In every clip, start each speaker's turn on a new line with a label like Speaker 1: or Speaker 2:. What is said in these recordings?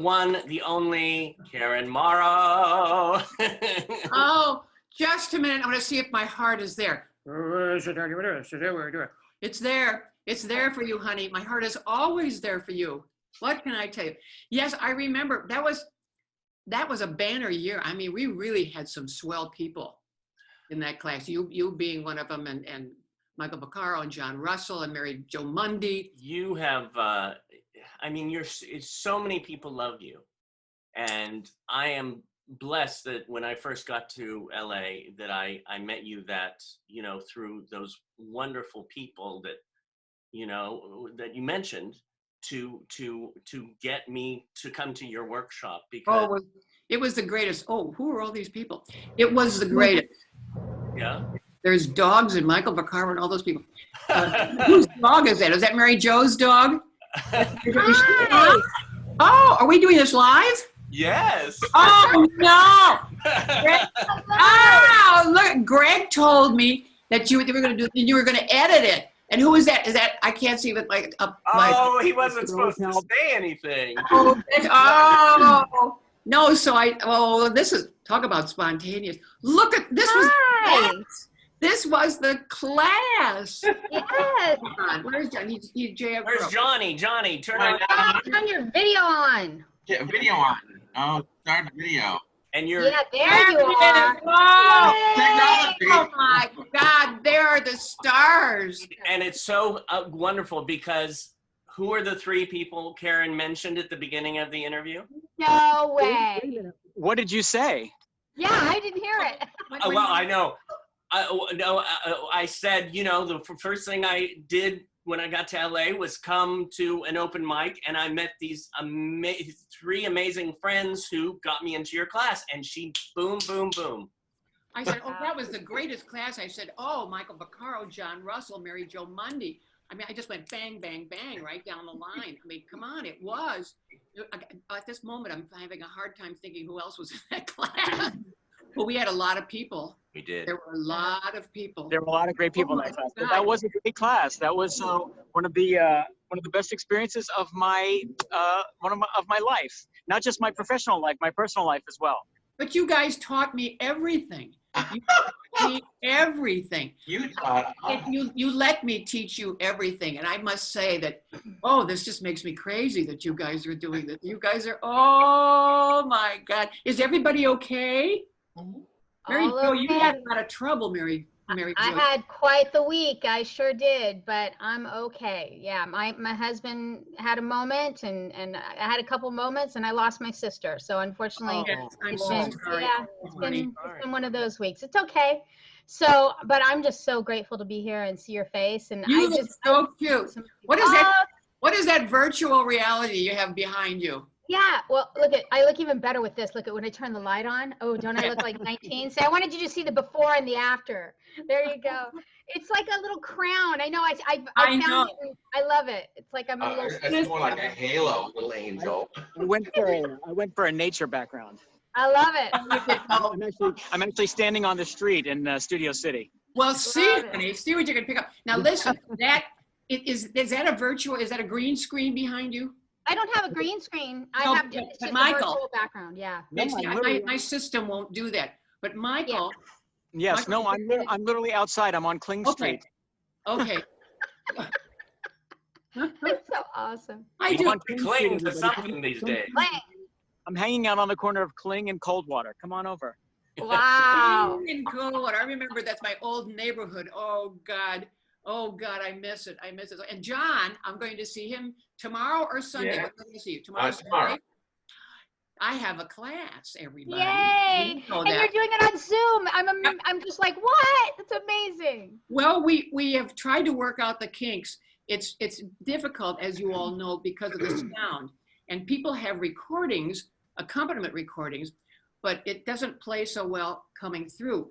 Speaker 1: one, the only Karen Morrow.
Speaker 2: Oh, just a minute. I want to see if my heart is there. It's there. It's there for you, honey. My heart is always there for you. What can I tell you? Yes, I remember that was a banner year. I mean, we really had some swell people in that class. You being one of them, and Michael VACCARO and John Russell and MARYJO MUNDY.
Speaker 1: You have, I mean, so many people love you. And I am blessed that when I first got to LA, that I met you that, you know, through those wonderful people that, you know, that you mentioned to get me to come to your workshop, because
Speaker 2: it was the greatest. Oh, who are all these people? It was the greatest.
Speaker 1: Yeah.
Speaker 2: There's dogs and Michael VACCARO and all those people. Whose dog is that? Is that MARYJO's dog? Oh, are we doing this live?
Speaker 1: Yes.
Speaker 2: Oh no! Oh, look! Greg told me that you were going to do. You were going to edit it. And who is that? Is that I can't see, but like up.
Speaker 1: Oh, he wasn't supposed to say anything.
Speaker 2: Oh no! So this is talk about spontaneous. Look at this was. This was the class.
Speaker 3: Yes.
Speaker 2: Where's Johnny?
Speaker 1: Where's Johnny? Johnny, turn on.
Speaker 3: Turn your video on.
Speaker 4: Get a video on. Oh, start the video.
Speaker 1: And you're.
Speaker 3: Yeah, there you are.
Speaker 2: Oh,
Speaker 4: Technology.
Speaker 2: oh my God, there are the stars.
Speaker 1: And it's so wonderful because who are the three people Karen mentioned at the beginning of the interview?
Speaker 3: No way.
Speaker 5: What did you say?
Speaker 3: Yeah, I didn't hear it.
Speaker 1: Well, I know. I said, you know, the first thing I did when I got to LA was come to an open mic, and I met these three amazing friends who got me into your class, and she boom, boom, boom.
Speaker 2: I said, oh, that was the greatest class. I said, oh, Michael VACCARO, John Russell, MARYJO MUNDY. I mean, I just went bang, bang, bang right down the line. I mean, come on, it was. At this moment, I'm having a hard time thinking who else was in that class. But we had a lot of people.
Speaker 1: We did.
Speaker 2: There were a lot of people.
Speaker 5: There were a lot of great people in that class. But that was a great class. That was one of the best experiences of my life. Not just my professional life, my personal life as well.
Speaker 2: But you guys taught me everything. You taught me everything.
Speaker 4: You taught us.
Speaker 2: You let me teach you everything. And I must say that, oh, this just makes me crazy that you guys are doing this. You guys are, oh my God. Is everybody okay? MARYJO, you had a lot of trouble, MARYJO.
Speaker 3: I had quite the week. I sure did, but I'm okay. Yeah, my husband had a moment, and I had a couple moments, and I lost my sister. So unfortunately,
Speaker 2: I'm so sorry.
Speaker 3: Yeah, it's been one of those weeks. It's okay. So, but I'm just so grateful to be here and see your face. And
Speaker 2: you look so cute. What is that? What is that virtual reality you have behind you?
Speaker 3: Yeah, well, I look even better with this. Look at when I turn the light on. Oh, don't I look like 19? So I wanted you to see the before and the after. There you go. It's like a little crown. I know. I found it. I love it. It's like I'm a little.
Speaker 4: It's more like a halo, little angel.
Speaker 5: I went for a nature background.
Speaker 3: I love it.
Speaker 5: I'm actually standing on the street in Studio City.
Speaker 2: Well, see, honey, see what you can pick up. Now, listen. Is that a virtual? Is that a green screen behind you?
Speaker 3: I don't have a green screen. I have just a virtual background. Yeah.
Speaker 2: My system won't do that. But Michael.
Speaker 5: Yeah. Yes. Michael, no. I'm literally outside. I'm on Kling Street.
Speaker 2: Okay.
Speaker 3: That's so awesome.
Speaker 1: I do want to cling to something these days.
Speaker 5: I'm hanging out on the corner of Kling and Coldwater. Come on over.
Speaker 3: Wow.
Speaker 2: In Coldwater. I remember that's my old neighborhood. Oh God. Oh God, I miss it. I miss it. And John, I'm going to see him tomorrow or Sunday.
Speaker 4: Yeah.
Speaker 2: I'm going to see you tomorrow.
Speaker 4: Tomorrow.
Speaker 2: I have a class, everybody.
Speaker 3: Yay! And you're doing it on Zoom. I'm just like, what? That's amazing.
Speaker 2: Well, we have tried to work out the kinks. It's difficult, as you all know, because of the sound. And people have recordings, accompaniment recordings, but it doesn't play so well coming through.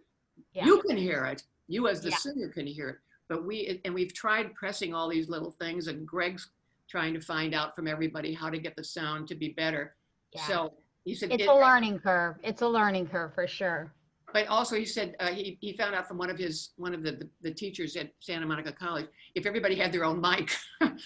Speaker 2: Yeah. You can hear it. You as the singer can hear it. But we've tried pressing all these little things, and Greg's trying to find out from everybody how to get the sound to be better. Yeah. So he said
Speaker 3: it's a learning curve. It's a learning curve for sure.
Speaker 2: But also he said he found out from one of the teachers at Santa Monica College, if everybody had their own mic,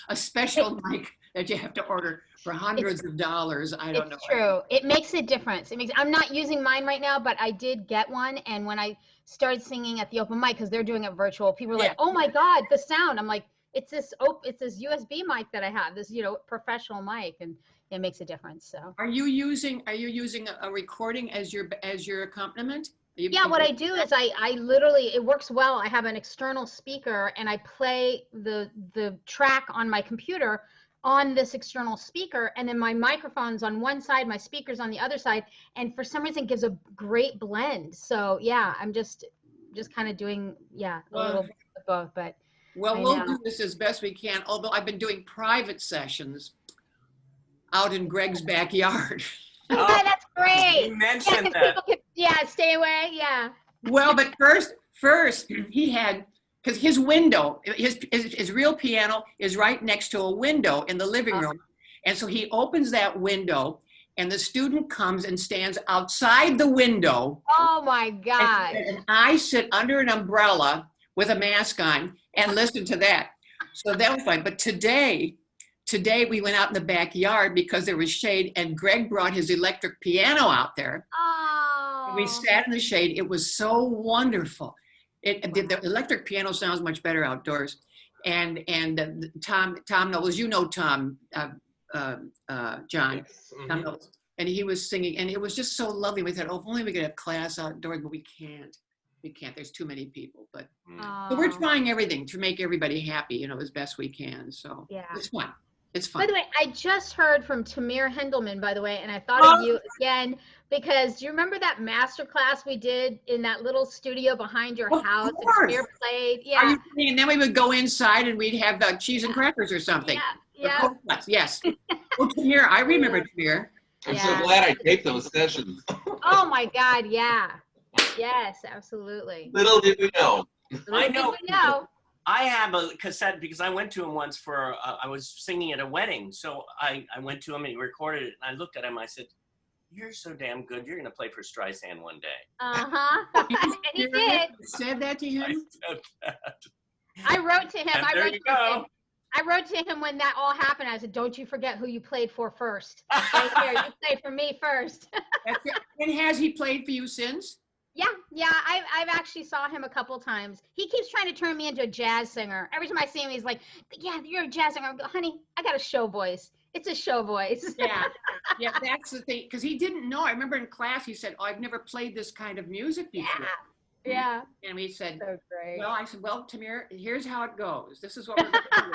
Speaker 2: a special mic that you have to order for hundreds of dollars. I don't know.
Speaker 3: It's true. It makes a difference. I'm not using mine right now, but I did get one. And when I started singing at the open mic, because they're doing it virtual, people were like, "Oh my God, the sound!" I'm like, "It's this USB mic that I have, this professional mic, and it makes a difference." So. Are you using
Speaker 2: a recording as your accompaniment?
Speaker 3: Yeah, what I do is I literally, it works well. I have an external speaker and I play the track on my computer on this external speaker, and then my microphone's on one side, my speaker's on the other side, and for some reason it gives a great blend. So yeah, I'm just kind of doing a little bit of both, but
Speaker 2: we'll do this as best we can, although I've been doing private sessions out in Greg's backyard.
Speaker 3: Oh, that's great.
Speaker 1: You mentioned that.
Speaker 3: People can, stay away. Yeah.
Speaker 2: Well, but first he had, because his window, his real piano is right next to a window in the living room. And so he opens that window and the student comes and stands outside the window.
Speaker 3: Oh my God.
Speaker 2: And I sit under an umbrella with a mask on and listen to that. So that was fine. But today we went out in the backyard because there was shade, and Greg brought his electric piano out there.
Speaker 3: Oh.
Speaker 2: We sat in the shade. It was so wonderful. The electric piano sounds much better outdoors. And Tom Knowles, you know Tom, John, Tom Knowles, and he was singing, and it was just so lovely. We thought, oh, if only we could have class outdoors, but we can't. There's too many people. But so we're trying everything to make everybody happy, as best we can. So it's fun. It's fun.
Speaker 3: By the way, I just heard from Tamir Hendelman, by the way, and I thought of you again, because do you remember that master class we did in that little studio behind your house? And Tamir played. Yeah.
Speaker 2: And then we would go inside and we'd have cheese and crackers or something.
Speaker 3: Yeah.
Speaker 2: Yes. Oh, Tamir, I remember Tamir.
Speaker 4: I'm so glad I taped those sessions.
Speaker 3: Oh my God, yeah. Yes, absolutely.
Speaker 4: Little did we know.
Speaker 1: I know. I have a cassette because I went to him once for, I was singing at a wedding. So I went to him and he recorded it. And I looked at him, I said, "You're so damn good. You're going to play for Streisand one day."
Speaker 3: Uh-huh. And he did.
Speaker 2: Said that to him?
Speaker 1: I said that.
Speaker 3: I wrote to him.
Speaker 1: I
Speaker 3: wrote to him when that all happened. I said, "Don't you forget who you played for first. Right here, you played for me first."
Speaker 2: And has he played for you since?
Speaker 3: Yeah. I've actually saw him a couple times. He keeps trying to turn me into a jazz singer. Every time I see him, he's like, "Yeah, you're a jazz singer." I go, "Honey, I got a show voice. It's a show voice."
Speaker 2: Yeah, that's the thing. Because he didn't know. I remember in class he said, "Oh, I've never played this kind of music before."
Speaker 3: Yeah.
Speaker 2: And we said,
Speaker 3: so great.
Speaker 2: Well, I said, "Well, Tamir, here's how it goes. This is what we're going to do."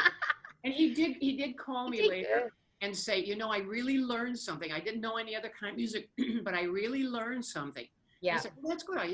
Speaker 2: And he did call me later and say, "I really learned something. I didn't know any other kind of music, but I really learned something."
Speaker 3: Yeah.
Speaker 2: I said, "Well, that's good. I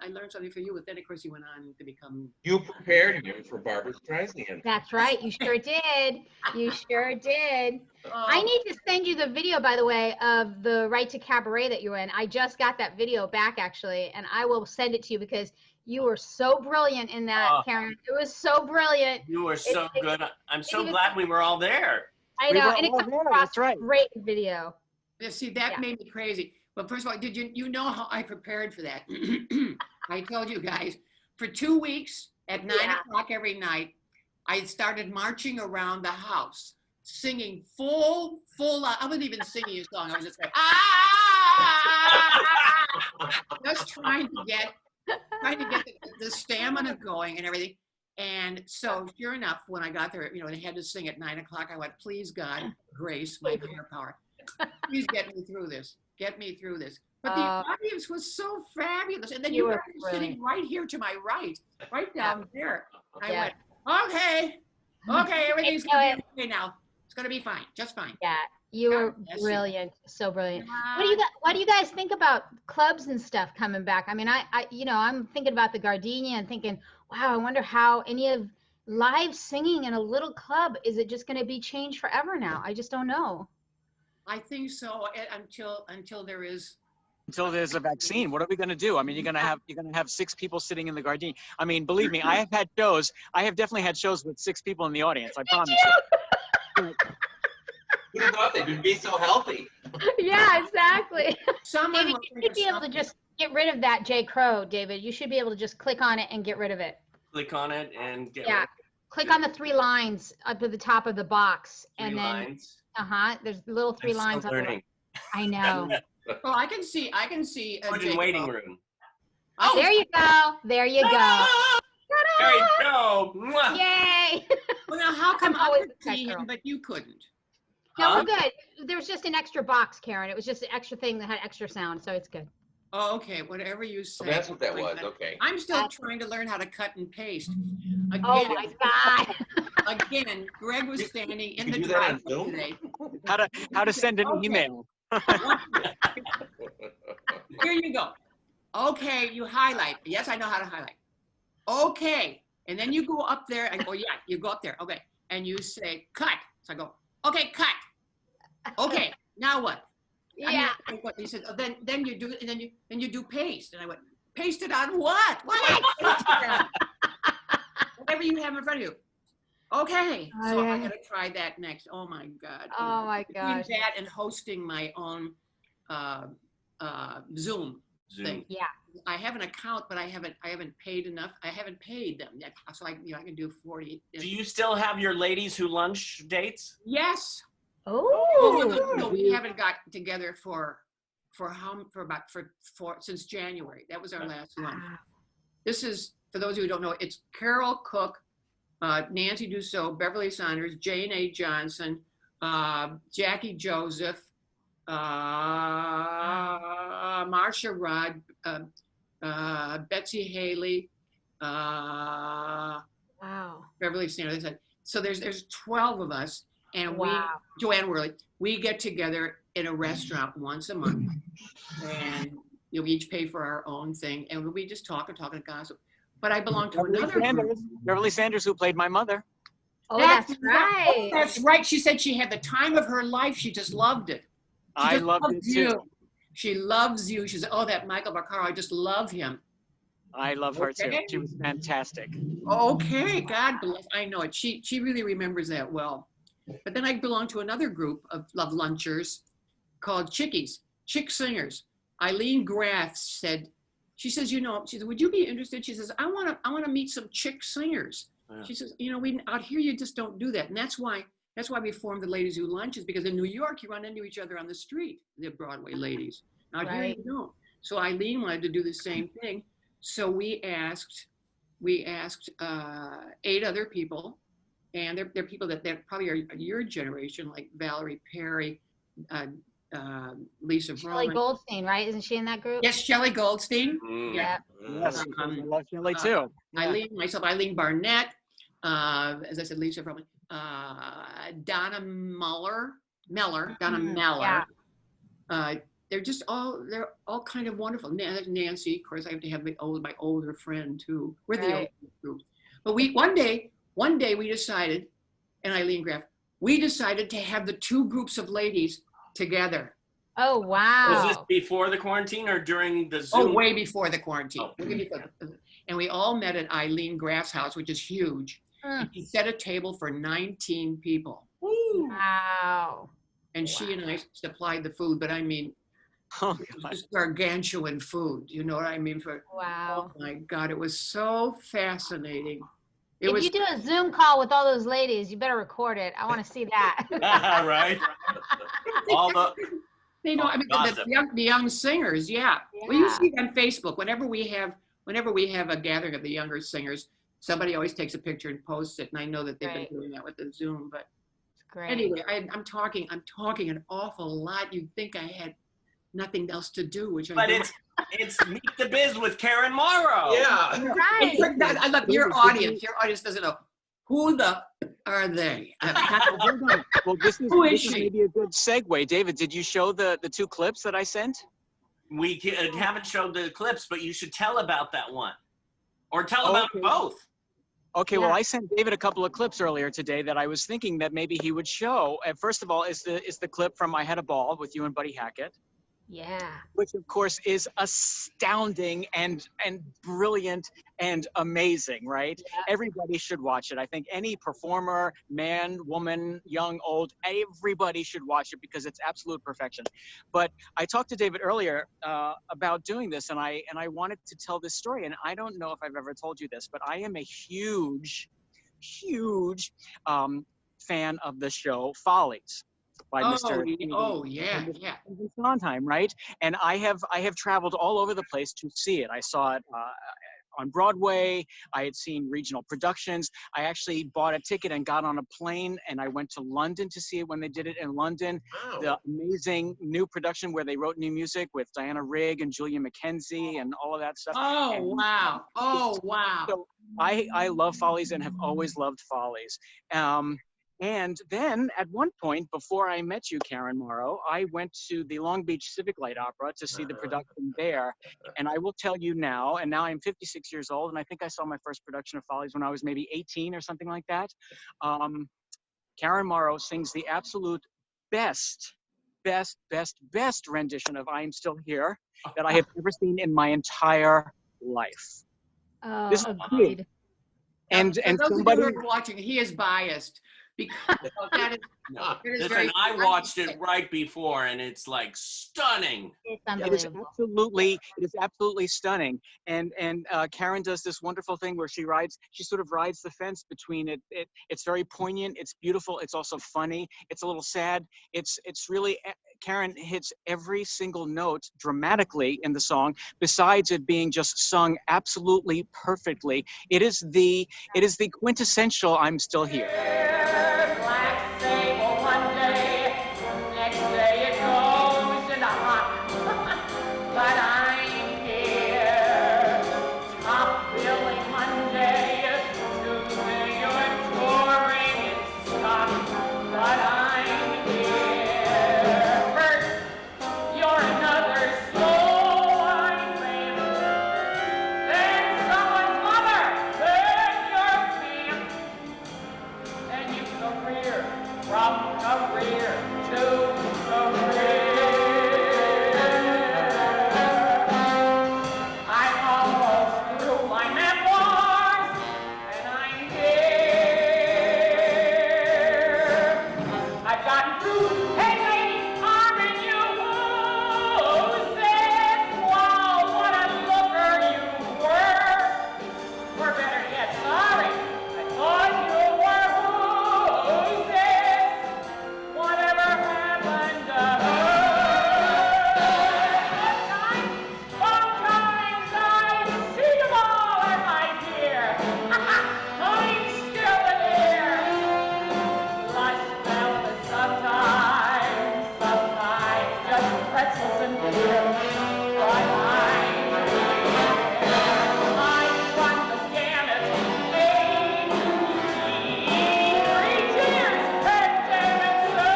Speaker 2: learned something for you." But then, of course, he went on to become.
Speaker 4: You prepared him for Barbra Streisand.
Speaker 3: That's right. You sure did. You sure did. I need to send you the video, by the way, of the Right to Cabaret that you were in. I just got that video back, actually, and I will send it to you because you were so brilliant in that, Karen. It was so brilliant.
Speaker 1: You were so good. I'm so glad we were all there.
Speaker 3: I know. And it comes across great video.
Speaker 2: Yeah, see, that made me crazy. But first of all, did you know how I prepared for that? I told you guys, for 2 weeks at 9 o'clock every night, I started marching around the house, singing full. I wasn't even singing a song. I was just like, just trying to get the stamina going and everything. And so, sure enough, when I got there, I had to sing at 9 o'clock. I went, "Please, God, grace, my higher power, please get me through this. Get me through this." But the audience was so fabulous. And then you were sitting right here to my right down there. I went, okay, everything's going to be okay now. It's going to be fine, just fine.
Speaker 3: Yeah, you were brilliant, so brilliant. What do you guys think about clubs and stuff coming back? I mean, I'm thinking about the Gardenia and thinking, wow, I wonder how any of live singing in a little club, is it just going to be changed forever now? I just don't know.
Speaker 2: I think so until there's
Speaker 5: a vaccine. What are we going to do? I mean, you're going to have 6 people sitting in the Gardenia. I mean, believe me, I have had shows. I have definitely had shows with 6 people in the audience. I promise you.
Speaker 4: Who thought they would be so healthy?
Speaker 3: Yeah, exactly.
Speaker 2: David,
Speaker 3: you should be able to just get rid of that J. Crow, David. You should be able to just click on it and get rid of it.
Speaker 1: Click on it and get
Speaker 3: rid. Click on the 3 lines up at the top of the box, and
Speaker 1: Three
Speaker 3: then
Speaker 1: lines.
Speaker 3: there's little 3
Speaker 1: I'm
Speaker 3: lines
Speaker 1: still
Speaker 3: on the
Speaker 1: learning.
Speaker 3: right. I know.
Speaker 2: Oh, I can see
Speaker 1: Put in
Speaker 2: Jacob.
Speaker 1: waiting room.
Speaker 2: Oh,
Speaker 3: There you go. There you go.
Speaker 1: Ah! There you go. Mwah.
Speaker 3: Yay!
Speaker 2: well, now how come
Speaker 3: I'm
Speaker 2: I
Speaker 3: always
Speaker 2: could
Speaker 3: a tech
Speaker 2: see
Speaker 3: girl.
Speaker 2: him, but you couldn't?
Speaker 3: No,
Speaker 1: Huh?
Speaker 3: we're good. There was just an extra box, Karen. It was just an extra thing that had extra sound, so it's good.
Speaker 2: Oh, okay, whatever you say.
Speaker 4: So that's what that
Speaker 2: Oh my
Speaker 4: was.
Speaker 2: God.
Speaker 4: Okay.
Speaker 2: I'm still trying to learn how to cut and paste. Again,
Speaker 3: Oh my God.
Speaker 2: again, Greg was standing in
Speaker 4: You
Speaker 2: the
Speaker 4: do that on
Speaker 2: driveway
Speaker 4: Zoom?
Speaker 2: today.
Speaker 5: How to send an
Speaker 2: Okay.
Speaker 5: email.
Speaker 2: Here you go. Okay, you highlight. Yes, I know how to highlight. Okay, and then you go up there. And, oh yeah, you go up there. Okay, and you say cut. So I go. Okay, cut. Okay, now what? I mean,
Speaker 3: Yeah.
Speaker 2: what? He said, oh, then you do, and then you do paste. And I went, paste it on what? What am I pasting on? Whatever you have in front of you. Okay, so I
Speaker 3: Okay.
Speaker 2: gotta try that next. Oh my God.
Speaker 3: Oh my
Speaker 2: Between
Speaker 3: gosh.
Speaker 2: that and hosting my own Zoom thing.
Speaker 3: Yeah.
Speaker 2: I have an account, but I haven't paid enough. I haven't paid them yet, so I can do 40.
Speaker 1: Do you still have your ladies who lunch dates?
Speaker 2: Yes.
Speaker 3: Oh.
Speaker 2: No, we haven't got together since January. That was our last one. This is, for those who don't know, it's Carol Cook, Nancy Dussault, Beverly Saunders, Jane A. Johnson, Jackie Joseph, Marcia Rudd, Betsy Haley,
Speaker 3: Wow.
Speaker 2: Beverly Sanders. So there's 12 of us, and
Speaker 3: Wow.
Speaker 2: Joanne Worley, we get together in a restaurant once a month, and we each pay for our own thing, and we just talk and gossip. But I belong to another group.
Speaker 5: Beverly Sanders, who played my mother.
Speaker 3: Oh, that's right.
Speaker 2: Oh, that's right. She said she had the time of her life. She just loved it.
Speaker 5: I loved it too.
Speaker 2: She loves you. She said, oh, that Michael VACCARO, I just love him.
Speaker 5: I love her too.
Speaker 2: Okay.
Speaker 5: She was fantastic.
Speaker 2: Okay, God bless. I know it. She really remembers that well. But then I belong to another group of love lunchers called Chickies, Chick Singers. Eileen Graff said, she said, would you be interested? She says, I want to meet some chick singers. Yeah. She says, we out here you just don't do that, and that's why we formed the Ladies Who Lunches, because in New York you run into each other on the street, the Broadway ladies. Out here you don't. So Eileen wanted to do the same thing. So we asked 8 other people, and they're people that probably are your generation, like Valerie Perry, Lisa
Speaker 3: Shelley
Speaker 2: Broman.
Speaker 3: Goldstein, right? Isn't she in that group?
Speaker 2: Yes, Shelley Goldstein.
Speaker 3: Yeah.
Speaker 5: Yes, I love Shelley too.
Speaker 2: Eileen Barnett, as I said, Lisa Broman, Donna Meller.
Speaker 3: Yeah.
Speaker 2: They're all kind of wonderful. Nancy, of course, I have to have my older friend too. We're the old group. But one day we decided, and Eileen Graff, we decided to have the 2 groups of ladies together.
Speaker 3: Oh, wow.
Speaker 1: Was this before the quarantine or during the Zoom?
Speaker 2: Oh, way before the quarantine.
Speaker 1: Oh.
Speaker 2: And we all met at Eileen Graff's house, which is huge. And she set a table for 19 people.
Speaker 3: Wow.
Speaker 2: And she and I supplied the food, but I mean, just gargantuan food. You know what I mean?
Speaker 3: Wow.
Speaker 2: Oh my God, it was so fascinating.
Speaker 3: If you do a Zoom call with all those ladies, you better record it. I want to see that.
Speaker 1: Right. All the.
Speaker 2: The young singers, yeah. Well, you see on Facebook whenever we have a gathering of the younger singers, somebody always takes a picture and posts it, and I know that they've been doing that with the Zoom. But anyway, I'm talking an awful lot. You'd think I had nothing else to do, which I don't.
Speaker 1: It's Meet the Biz with Karen Morrow.
Speaker 4: Yeah.
Speaker 3: Right.
Speaker 2: I love your audience. Your audience doesn't know who the are they.
Speaker 5: Well, this is maybe a good segue. David, did you show the 2 clips that I sent?
Speaker 1: We haven't showed the clips, but you should tell about that one, or tell about both.
Speaker 5: Okay, well, I sent David a couple of clips earlier today that I was thinking that maybe he would show. And first of all, is the clip from I Had a Ball with you and Buddy Hackett.
Speaker 3: Yeah.
Speaker 5: Which of course is astounding and brilliant and amazing, right? Yeah. Everybody should watch it. I think any performer, man, woman, young, old, everybody should watch it because it's absolute perfection. But I talked to David earlier about doing this, and I wanted to tell this story. And I don't know if I've ever told you this, but I am a huge huge fan of the show Follies by Mr.
Speaker 2: Yeah.
Speaker 5: Sondheim, right? And I have traveled all over the place to see it. I saw it on Broadway. I had seen regional productions. I actually bought a ticket and got on a plane, and I went to London to see it when they did it in London.
Speaker 4: Wow.
Speaker 5: The amazing new production where they wrote new music with Diana Rigg and Julia McKenzie and all of that stuff.
Speaker 2: Wow.
Speaker 5: So I love Follies and have always loved Follies. And then at one point, before I met you, Karen Morrow, I went to the Long Beach Civic Light Opera to see the production there. And I will tell you now, and now I'm 56 years old, and I think I saw my first production of Follies when I was maybe 18 or something like that. Karen Morrow sings the absolute best rendition of I Am Still Here that I have ever seen in my entire life.
Speaker 3: Oh,
Speaker 5: This is
Speaker 3: agreed.
Speaker 5: And
Speaker 2: those
Speaker 5: somebody
Speaker 2: of you who are watching, he is biased because that is.
Speaker 1: No.
Speaker 2: It is
Speaker 1: Listen,
Speaker 2: very-
Speaker 1: I watched it right before, and it's like stunning.
Speaker 3: It's
Speaker 5: It is
Speaker 3: unbelievable.
Speaker 5: absolutely stunning. And Karen does this wonderful thing where she sort of rides the fence between it. It's very poignant. It's beautiful. It's also funny. It's a little sad. It's really, Karen hits every single note dramatically in the song, besides it being just sung absolutely perfectly. It is the quintessential I'm Still Here.
Speaker 6: Black sable one day, next day it goes into hot. But I'm here. Top billing Monday, Tuesday you're touring in Scott. But I'm here. First, you're another soul I'm famous. Then someone's mother, then your family. And you career, from career to career. I'm almost through my memoirs, and I'm here. I've gotten through, hey lady, aren't you? Who said, wow, what a looker you were? Or better yet, sorry, I thought you were. Who says whatever happened to her? Sometimes I see them all in my dear. I'm still here. Lush velvet sometimes just pretzels and beer. But I'm here. I run the gamut, A to Z. 3 cheers, and say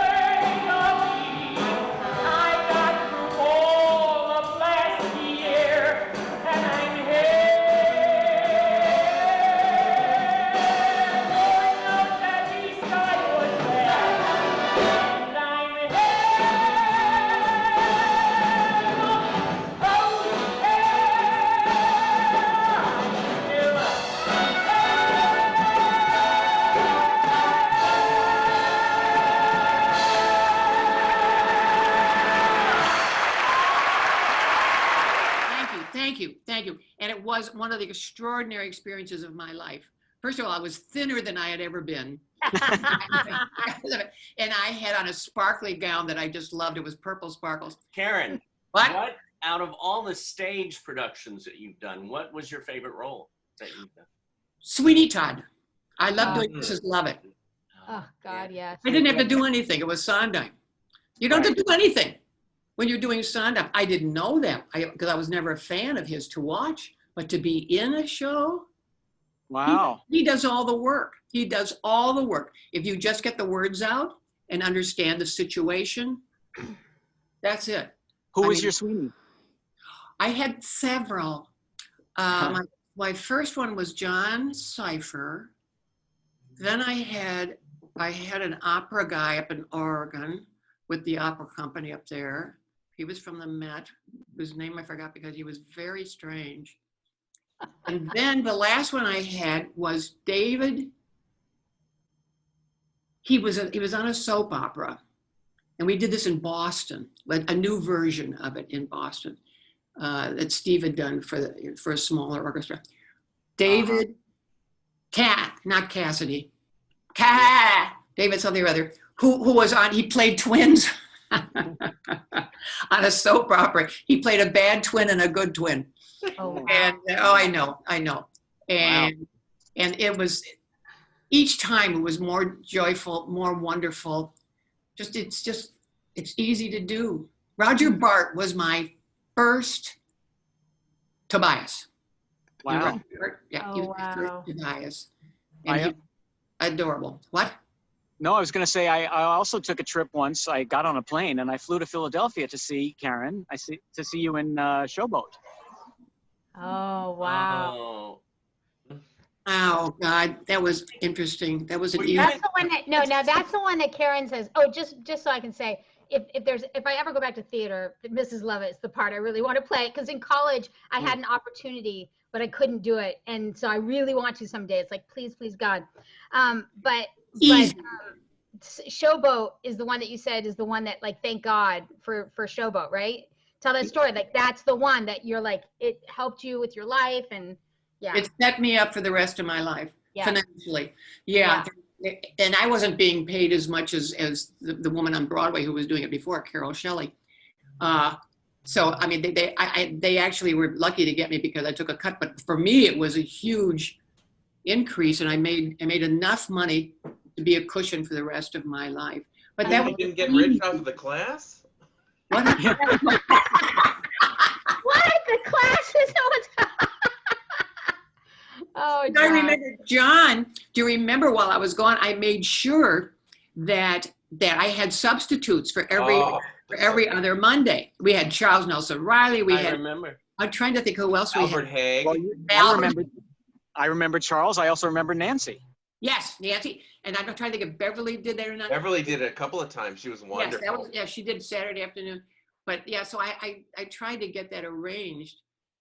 Speaker 6: of me. I got through all of last year, and I'm here. Going out that east I was there, and I'm
Speaker 2: Thank you. And it was one of the extraordinary experiences of my life. First of all, I was thinner than I had ever been. And I had on a sparkly gown that I just loved. It was purple sparkles.
Speaker 1: Karen,
Speaker 2: What?
Speaker 1: out of all the stage productions that you've done, what was your favorite role that you've done?
Speaker 2: Sweeney Todd. I loved doing Mrs. Lovett.
Speaker 3: Oh, God, yes.
Speaker 2: I didn't have to do anything. It was Sondheim. You don't have to do anything when you're doing Sondheim. I didn't know that because I was never a fan of his to watch, but to be in a show.
Speaker 5: Wow.
Speaker 2: He does all the work. He does all the work. If you just get the words out and understand the situation, that's it.
Speaker 5: Who was your Sweeney?
Speaker 2: I had several. My first one was John Cipher. Then I had an opera guy up in Oregon with the opera company up there. He was from the Met, whose name I forgot because he was very strange. And then the last one I had was David. He was on a soap opera, and we did this in Boston, a new version of it in Boston that Steve had done for a smaller orchestra. David not Cassidy. David something or other, who was on, he played twins on a soap opera. He played a bad twin and a good twin.
Speaker 3: Oh, wow.
Speaker 2: And I know. And
Speaker 5: Wow.
Speaker 2: and it was, each time it was more joyful, more wonderful. It's easy to do. Roger Bart was my first Tobias.
Speaker 5: Wow.
Speaker 2: Yeah,
Speaker 3: Oh,
Speaker 2: he was my first
Speaker 3: wow.
Speaker 2: Tobias. And he, adorable. What?
Speaker 5: No, I was going to say I also took a trip once. I got on a plane and I flew to Philadelphia to see Karen. To see you in Showboat.
Speaker 3: Oh, wow.
Speaker 1: Oh.
Speaker 2: Oh God, that was interesting. That was an easy.
Speaker 3: That's the one that, no, now that's the one that Karen says, oh, just so I can say, if I ever go back to theater, Mrs. Lovett's the part I really want to play. Because in college, I had an opportunity, but I couldn't do it. And so I really want to someday. It's like, please, please, God. But Showboat is the one that you said is the one that, like, thank God for Showboat, right? Tell that story. Like, that's the one that you're like, it helped you with your life. And yeah.
Speaker 2: It set me up for the rest of my life,
Speaker 3: Yeah.
Speaker 2: financially. Yeah. And I wasn't being paid as much as the woman on Broadway who was doing it before, Carol Shelley. So, I mean, they actually were lucky to get me because I took a cut. But for me, it was a huge increase, and I made enough money to be a cushion for the rest of my life. But that
Speaker 4: You didn't get rich off of the class?
Speaker 2: what?
Speaker 3: What? The class is not. Oh,
Speaker 2: I
Speaker 3: John.
Speaker 2: remember, John, do you remember while I was gone, I made sure that I had substitutes for every other Monday. We had Charles Nelson Riley.
Speaker 1: I remember.
Speaker 2: I'm trying to think who else we
Speaker 4: Albert
Speaker 2: had.
Speaker 4: Haig.
Speaker 5: Well, I remember Charles. I also remember Nancy.
Speaker 2: Yes, Nancy. And I'm trying to think if Beverly did that or not.
Speaker 4: Beverly did it a couple of times. She was wonderful.
Speaker 2: Yes, she did Saturday afternoon. But yeah, so I tried to get that arranged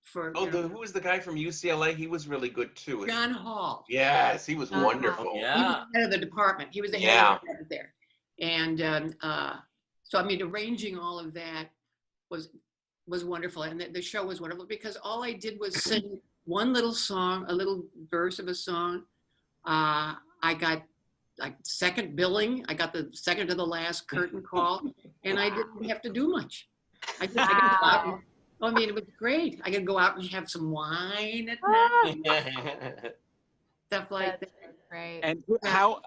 Speaker 2: for.
Speaker 4: Oh, who was the guy from UCLA? He was really good too.
Speaker 2: John Hall.
Speaker 4: Yes, he was
Speaker 3: John
Speaker 4: wonderful.
Speaker 3: Hall.
Speaker 2: He
Speaker 1: Yeah.
Speaker 2: was the head of the department. He was the head of the department there. And so, I mean, arranging all of that was wonderful. And the show was wonderful because all I did was sing one little song, a little verse of a song. I got like second billing. I got the second to the last curtain call, and I didn't have to do much. I could go out and, I mean, it was great. I could go out and have some wine at night, stuff like that.
Speaker 3: Right.
Speaker 5: And how,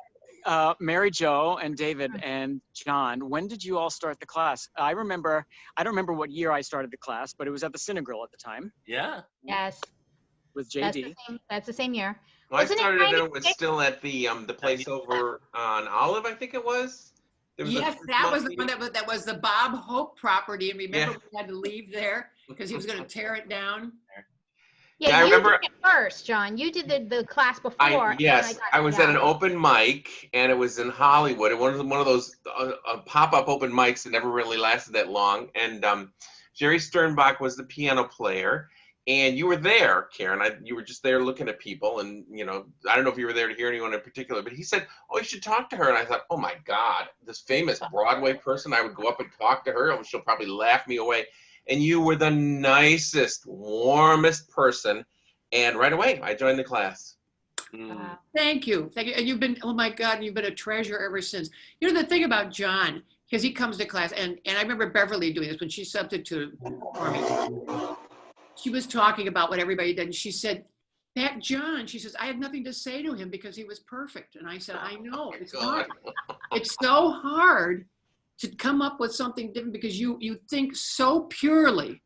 Speaker 5: Mary Jo and David and John, when did you all start the class? I don't remember what year I started the class, but it was at the Cinegrill at the time
Speaker 1: Yeah.
Speaker 3: Yes.
Speaker 5: with
Speaker 3: That's
Speaker 5: JD.
Speaker 3: the same year.
Speaker 4: Well, I
Speaker 3: Wasn't it
Speaker 4: started it, and it was
Speaker 3: 96?
Speaker 4: still at the place over on Olive, I think it was. There was a
Speaker 2: Yes,
Speaker 4: first
Speaker 2: that
Speaker 4: month
Speaker 2: was the
Speaker 4: meeting.
Speaker 2: one that was the Bob Hope property. And remember,
Speaker 4: Yeah.
Speaker 2: we had to leave there because he was going to tear it down.
Speaker 4: Yeah, I
Speaker 3: you
Speaker 4: remember-
Speaker 3: did it first, John. You did the class before. and
Speaker 4: Yes,
Speaker 3: got
Speaker 4: I was
Speaker 3: you
Speaker 4: at an
Speaker 3: out.
Speaker 4: open mic, and it was in Hollywood. It was one of those pop-up open mics that never really lasted that long. And Jerry Sternbach was the piano player, and you were there, Karen. You were just there looking at people, and I don't know if you were there to hear anyone in particular, but he said, "Oh, you should talk to her." And I thought, "Oh my God, this famous Broadway person! I would go up and talk to her, and she'll probably laugh me away." And you were the nicest, warmest person. And right away, I joined the class.
Speaker 3: Wow.
Speaker 2: Thank you. Thank you. And you've been, oh my God, you've been a treasure ever since. You know, the thing about John, because he comes to class, and I remember Beverly doing this when she substituted for me. She was talking about what everybody did, and she said, that John, she says, I had nothing to say to him because he was perfect. And I said, I know, it's not. It's so hard to come up with something different because you think so purely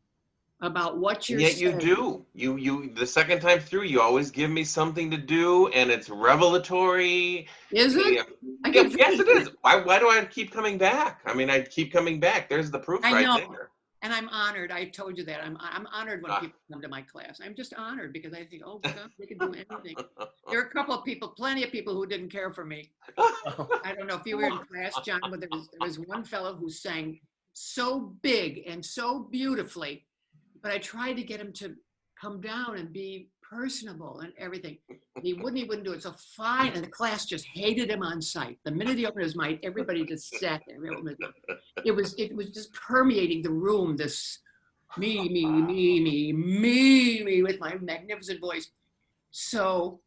Speaker 2: about what you're
Speaker 4: Yet
Speaker 2: saying.
Speaker 4: you do. You the second time through, you always give me something to do, and it's revelatory.
Speaker 2: Is it?
Speaker 4: Yeah.
Speaker 2: I
Speaker 4: Yeah,
Speaker 2: can
Speaker 4: yes, it is. Why do I keep coming back? I mean, I keep coming back. There's the proof
Speaker 2: I
Speaker 4: right
Speaker 2: know.
Speaker 4: there.
Speaker 2: And I'm honored. I told you that. I'm honored when people come to my class. I'm just honored because I think, oh God, they can do anything. There are a couple of people, plenty of people who didn't care for me. I don't know if you were in class, John, but there was one fellow who sang so big and so beautifully, but I tried to get him to come down and be personable and everything. He wouldn't do it. So fine, and the class just hated him on sight. The minute he opened his mic, everybody just sat there. It was just permeating the room. This me with my magnificent voice. So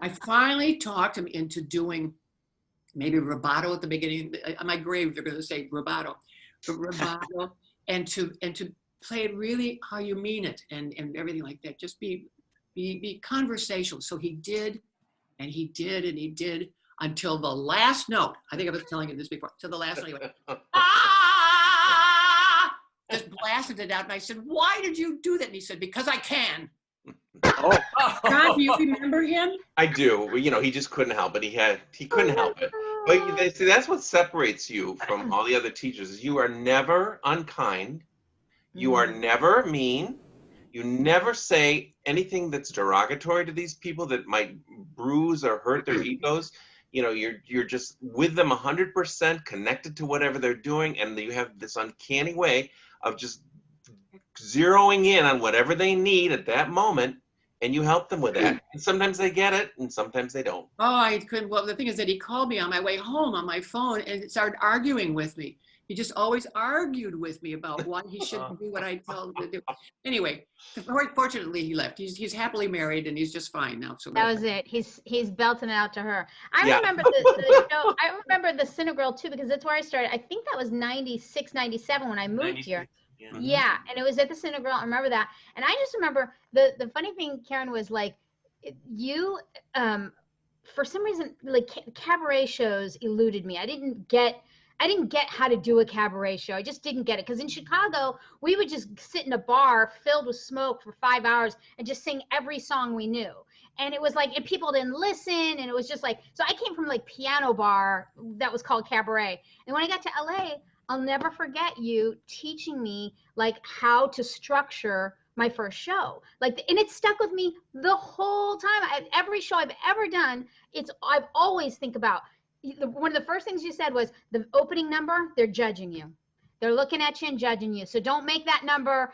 Speaker 2: I finally talked him into doing maybe rubato at the beginning. On my grave, they're going to say rubato, but rubato, and to play it really how you mean it, and everything like that. Just be conversational. So he did, and he did, and he did until the last note. I think I was telling you this before. Till the last note, he went, ah! Just blasted it out, and I said, "Why did you do that?" And he said, "Because I can."
Speaker 5: Oh,
Speaker 2: John, do you remember him?
Speaker 4: I do. You know, he just couldn't help it. He couldn't help it. But they see that's what separates you from all the other teachers. Is you are never unkind. You are never mean. You never say anything that's derogatory to these people that might bruise or hurt their egos. You know, you're just with them 100%, connected to whatever they're doing, and you have this uncanny way of just zeroing in on whatever they need at that moment, and you help them with that. And sometimes they get it, and sometimes they don't.
Speaker 2: Oh, I couldn't. Well, the thing is that he called me on my way home on my phone and started arguing with me. He just always argued with me about why he shouldn't do what I told him to do. Anyway, fortunately, he left. He's happily married, and he's just fine now. So
Speaker 3: That was it. He's belting it out to her. I
Speaker 4: Yeah.
Speaker 3: remember the show. I remember the Cinegirl too, because that's where I started. I think that was 96, 97 when I moved here.
Speaker 1: Yeah.
Speaker 3: Yeah, and it was at the Cinegirl. I remember that. And I just remember the funny thing, Karen, was like you for some reason, like cabaret shows eluded me. I didn't get how to do a cabaret show. I just didn't get it. Because in Chicago, we would just sit in a bar filled with smoke for 5 hours and just sing every song we knew. And it was like, and people didn't listen. And it was just like, so I came from like piano bar that was called cabaret. And when I got to LA, I'll never forget you teaching me like how to structure my first show. Like, and it stuck with me the whole time. Every show I've ever done, I've always think about, one of the first things you said was the opening number, they're judging you. They're looking at you and judging you. So don't make that number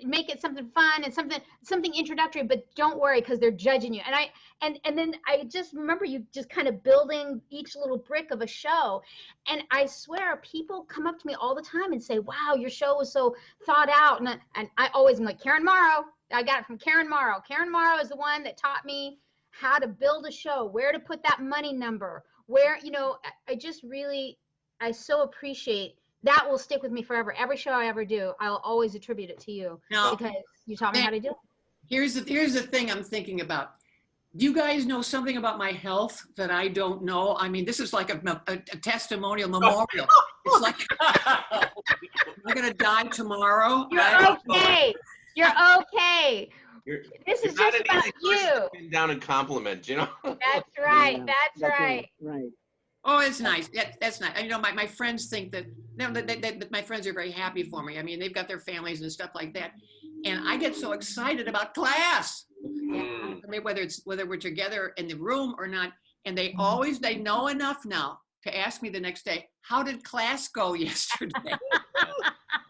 Speaker 3: make it something fun and something introductory, but don't worry because they're judging you. And then I just remember you just kind of building each little brick of a show. And I swear people come up to me all the time and say, wow, your show was so thought out. And I always am like, Karen Morrow, I got it from Karen Morrow. Karen Morrow is the one that taught me how to build a show, where to put that money number, where, I so appreciate that. Will stick with me forever. Every show I ever do, I'll always attribute it to you because you taught me how to do it.
Speaker 2: Here's the thing I'm thinking about. Do you guys know something about my health that I don't know? I mean, this is like a testimonial memorial. It's like, I'm going to die tomorrow.
Speaker 3: You're okay. You're okay. This is just about you.
Speaker 4: Bend down and compliment, you know.
Speaker 3: That's right. That's right.
Speaker 5: Right.
Speaker 2: Oh, it's nice. That's nice. You know, my friends think that my friends are very happy for me. I mean, they've got their families and stuff like that, and I get so excited about class. I mean, whether we're together in the room or not, and they know enough now to ask me the next day, "How did class go yesterday?"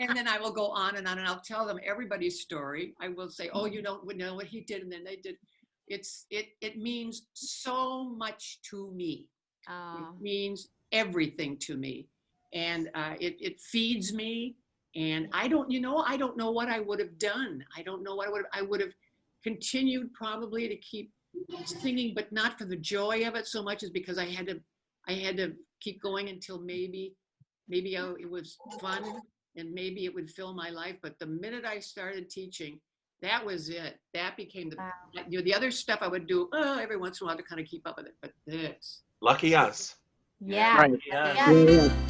Speaker 2: And then I will go on, and I'll tell them everybody's story. I will say, "Oh, you don't know what he did," and then they did. It means so much to me. It means everything to me, and it feeds me. And I don't know what I would have done. I don't know what I would have continued probably to keep singing, but not for the joy of it so much as because I had to keep going until maybe it was fun and maybe it would fill my life. But the minute I started teaching, that was it. That became the other stuff I would do every once in a while to kind of keep up with it. But this.
Speaker 4: Lucky us.
Speaker 3: Yeah.
Speaker 5: Right.
Speaker 1: Yeah.
Speaker 3: Yeah.